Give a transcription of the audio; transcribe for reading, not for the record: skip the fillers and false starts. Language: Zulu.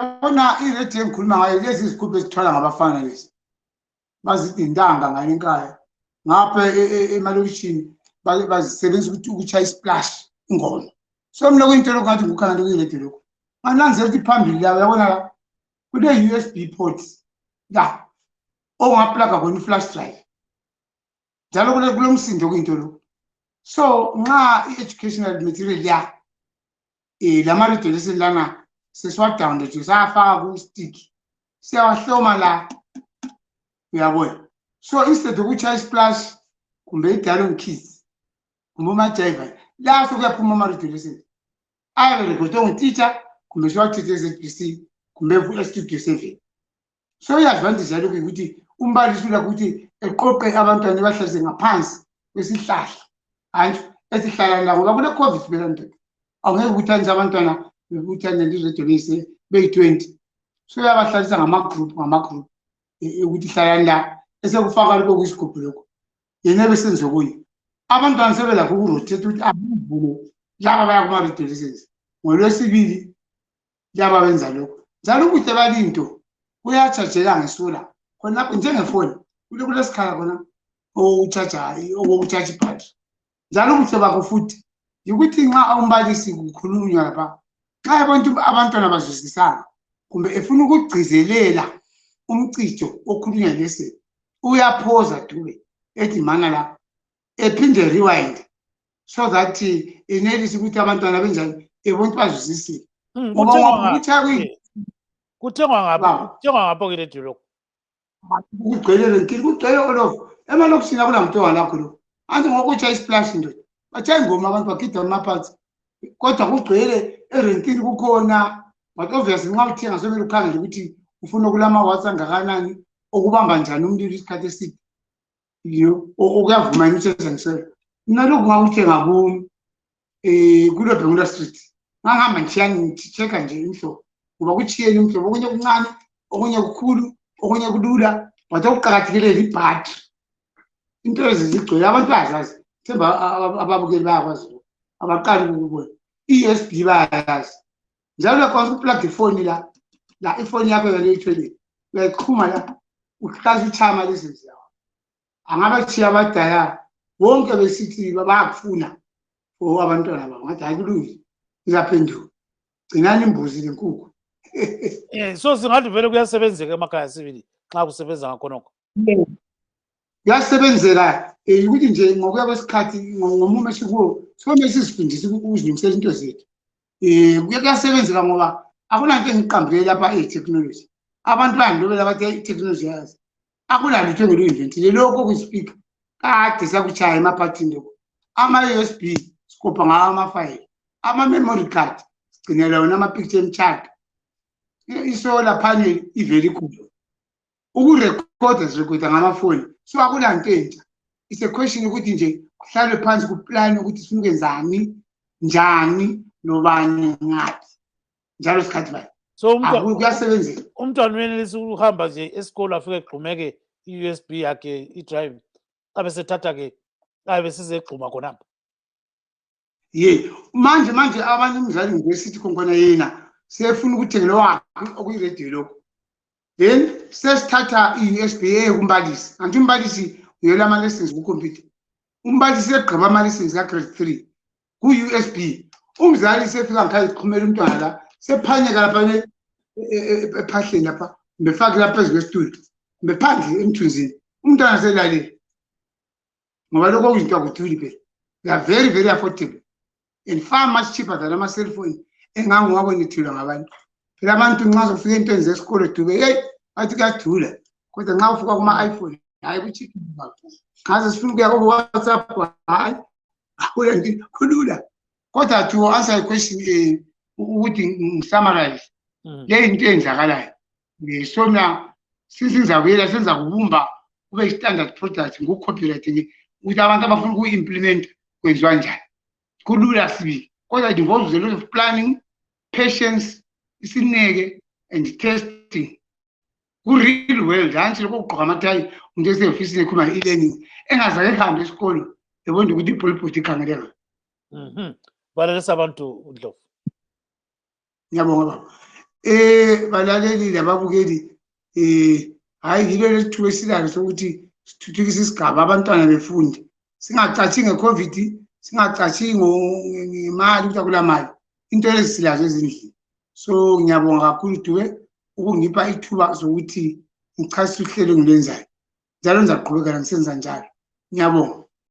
Uyabona iredio engikhuluma ngayo lezi izigubhu ezithwala ngabafana lezi. Bazidindanga ngale eNkayi. Ngapha emalokishini bazisebenzisa ukuchaya isplash ingoma. So mina kuyinto lokungathi ngukhana lokuyiredio lokho. Mananzela ukuthi phambili la uyabona la kune USB ports la ongaplug khona i-flash drive. Njalo kulomsindo kuyinto lokho. So nxa i-educational material ya lama-radio lesson lana sesiwadownload safaka ku-stick siyawahloma la uyabona. So instead ukuchaya isplash kumbe i-dialogue keys kumbe umajiva la sokuyaphuma ama-radio lesson ayaberekhode ngutitsha kumbe siwathethe eZBC kumbe estudio 7. So i-advantage yalokhu ukuthi umbalisi ulakho ukuthi eqoqe abantwana ebahlalise ngaphansi kwesihlahla hanjalo esihlala la ngoba kule COVID phela nto awungeke ukuthanisa abantwana bekuthanda iredio lese beyi-20. So uyabahlalisa ngama-group ukuthi hlalani la esekufaka lokho kwisigubhu lokho yena besenze okunye. Abantwana sebelakho ukurotate ukuthi abuvule laba baya kuma-radio lessons ngoLwesibili laba benza lokho. Njalo ukuthi balinto uyachajela ngesola khona njengefoni kulesikhala khona okuchaja ibhatri. Njalo ukuthi bakho futhi ukuthi nxa umbalisi kukhulunywa lapha nxa abantwana bazwisisana kumbe efuna ukugcizelela umcijo okhulunywa lesson uyaphoza Dube ethi mana la ephinde rewind so that enelisi ukuthi abantwana benjani ebonke bazwisisile. Kuthengwa ngapho kwiredio lokho. Kugcwele olofu emalokishini akulamuntu ongalakho lokho. Anti ngokutsha isplash ndoda batshaya ingoma abantu bagida amaphansi kodwa kugcwele erenkini kukhona. But obviously nxa uthenga somele ukhangele ukuthi ufuna kulama-watts angakanani okubamba njani umlilo isikhathi eside okuyavuma imithetho. Mina lokhu ngakuthenga kuloBhengula Street ngangihamba ngicheka nje imhlobo ngoba kuchiyene imhlobo okunye kuncane okunye kukhulu okunye kulula but okuqakathekileyo ibhatri. Into ezizigcwele abantu bayazazi themba ababukeli bayakwazi abaqali ukubona i-USB bayayazi. Njalo uyakwazi ukuplug ifoni la ifoni yakho yaleyithwele uyayichuma la uhlaza uchama lezi yawo. Angabathiya abadala bonke besithi bayakufuna for abantwana babo ngathi hayi kulungile ngizaphenduka gcinani imbuzi lenkukhu. So singathi vele kuyasebenzeka emakhaya sibili xa kusebenza ngakhonokho. Kuyasebenzeka ukuthi nje ngokuya kwesikhathi ngomumo esikuwo somele sizifundise ukuzilungisela into zethu. Kuyasebenzeka ngoba akunanto engiqambile lapha e-technology. Abantwana lobela bathi i-technology yazi akunalutho engiluyinventile lokho kuyispeaker kade sakuchaya emaphathini lokho. Ama-USB sikopa ngawo amafayili, ama-memory card sigcinela wona ama-picture emchata, isolar panel iveli khulu ukurekhoda sirekhoda ngamafoni. So akulanto entsha. It's a question ukuthi nje kuhlalwe phansi kuplane ukuthi sifuna ukwenzani njani nobani ngathi njalo sikhathi bani. So kuyasebenzeka. Umntwana uyenelisa ukuhamba nje esikolo afike egxumeke i-USB yakhe i-drive abe sethatha ke abe sizegxuma khonapho. Manje abanye umdlali ngesithi khona yena sefuna ukuthengela wakhe okuyiredio lokho. Then sesithatha i-USB kumbalisi. Anti umbalisi uyela ama-lessons ku-computer. Umbalisi egqiba ama-lessons ka-grade 3 ku-USB. Umzali sefika ngikhaya iqhumela umntwana la sephanyeka lapha ephahleni lapha befake lapha phezu kwesitulo bephandle emthunzini umntwana selalile ngoba lokho kuyinto akuthuli phela. They are very very affordable and far much cheaper than ama-cellphone engangiwabonethulwa ngabantu. Phela abantu nxa zofika into zesikolo Dube bathi kuyadula kodwa nxa ufuka kuma-iPhone hayi kuchiphi ngaze sifuna ukuya ku-WhatsApp hayi kulula. Kodwa to answer a question ukuthi ngisummarize le into eyenzakalayo so mina sizizabuyela senza kubumba kube i-standard product ngoku-copyright ukuthi abantu abafuna ukuyi-implement kwenziwa njani kulula sibili. Kodwa it involves a lot of planning, patience, isineke and testing. Ku-real world hantsi lokho kugqoka amathayi umuntu esehofisini ekhuluma i-e-learning engazake ehambe esikolweni ebonda ukuthi ipolipoti ikhangeleka. Balelisa abantu uNdlovu. Ngiyabonga baba. balaleli lababukeli hayi yilo lesithuba esilayo sokuthi sithuthukise isigaba abantwana befunde singacathi ngeCovid singacathi ngemali ukuthi akulamali into lesilazo ezindlini so ngiyabonga kakhulu Dube ukungipha ithuba sokuthi ngichasise uhlelo engilwenzayo njalo ngizaqhubeka ngisenza njalo ngiyabonga